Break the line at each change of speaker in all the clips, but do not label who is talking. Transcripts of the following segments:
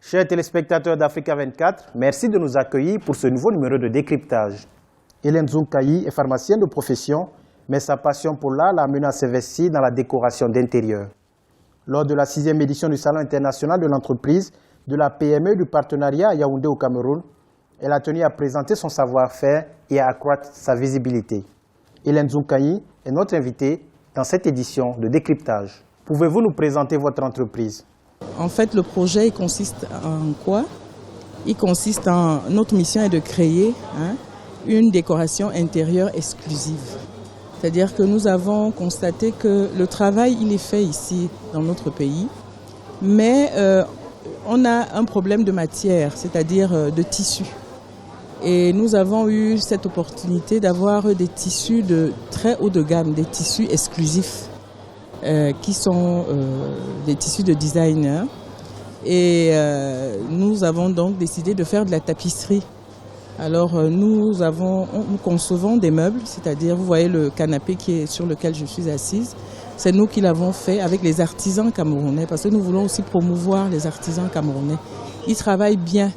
Chers téléspectateurs d'Africa 24, merci de nous accueillir pour ce nouveau numéro de décryptage. Hélène Zounkaï est pharmacienne de profession, mais sa passion pour l'art l'a amenée à s'investir dans la décoration d'intérieur. Lors de la 6e édition du Salon international de l'entreprise, de la PME du partenariat à Yaoundé au Cameroun, elle a tenu à présenter son savoir-faire et à accroître sa visibilité. Hélène Zounkaï est notre invitée dans cette édition de décryptage. Pouvez-vous nous présenter votre entreprise ?
En fait, le projet il consiste en quoi? Il consiste en... Notre mission est de créer une décoration intérieure exclusive. C'est-à-dire que nous avons constaté que le travail, il est fait ici, dans notre pays, mais on a un problème de matière, c'est-à-dire de tissu. Et nous avons eu cette opportunité d'avoir des tissus de très haut de gamme, des tissus exclusifs. Qui sont des tissus de designer. Et nous avons donc décidé de faire de la tapisserie. Alors nous concevons des meubles, c'est-à-dire vous voyez le canapé sur lequel je suis assise, c'est nous qui l'avons fait avec les artisans camerounais, parce que nous voulons aussi promouvoir les artisans camerounais. Ils travaillent bien,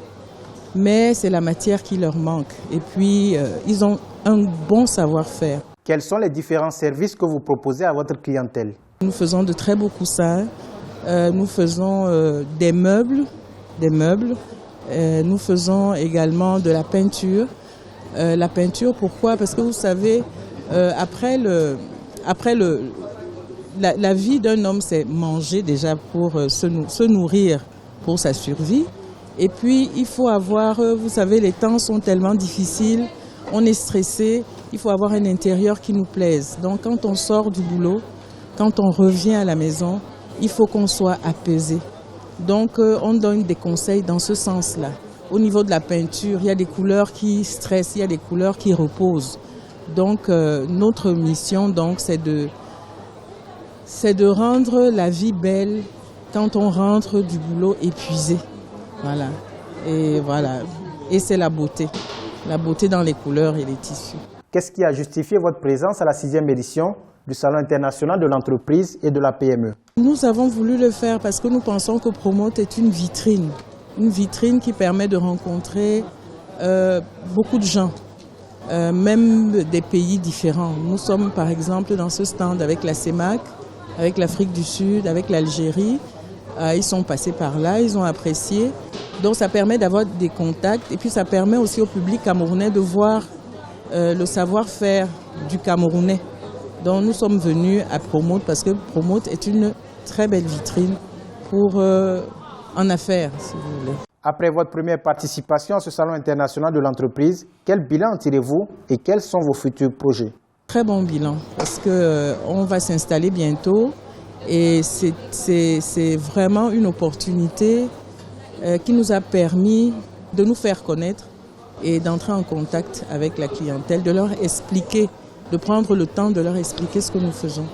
mais c'est la matière qui leur manque. Et puis ils ont un bon savoir-faire.
Quels sont les différents services que vous proposez à votre clientèle ?
Nous faisons de très beaux coussins, nous faisons des meubles, nous faisons également de la peinture. La peinture, pourquoi? Parce que vous savez, la vie d'un homme, c'est manger déjà pour se nourrir pour sa survie. Et puis, il faut avoir, vous savez, les temps sont tellement difficiles, on est stressé, il faut avoir un intérieur qui nous plaise. Donc, quand on sort du boulot, quand on revient à la maison, il faut qu'on soit apaisé. Donc, on donne des conseils dans ce sens-là. Au niveau de la peinture, il y a des couleurs qui stressent, il y a des couleurs qui reposent. Donc, notre mission, donc, c'est de rendre la vie belle quand on rentre du boulot épuisé. Voilà. Et c'est la beauté dans les couleurs et les tissus.
Qu'est-ce qui a justifié votre présence à la 6e édition du Salon international de l'entreprise et de la PME?
Nous avons voulu le faire parce que nous pensons que Promote est une vitrine qui permet de rencontrer beaucoup de gens, même des pays différents. Nous sommes par exemple dans ce stand avec la CEMAC, avec l'Afrique du Sud, avec l'Algérie. Ils sont passés par là, ils ont apprécié. Donc ça permet d'avoir des contacts et puis ça permet aussi au public camerounais de voir le savoir-faire du Camerounais. Donc nous sommes venus à Promote parce que Promote est une très belle vitrine pour en affaires, si vous voulez.
Après votre première participation à ce Salon international de l'entreprise, quel bilan tirez-vous et quels sont vos futurs projets?
Très bon bilan parce qu'on va s'installer bientôt et c'est vraiment une opportunité qui nous a permis de nous faire connaître et d'entrer en contact avec la clientèle, de leur expliquer, de prendre le temps de leur expliquer ce que nous faisons.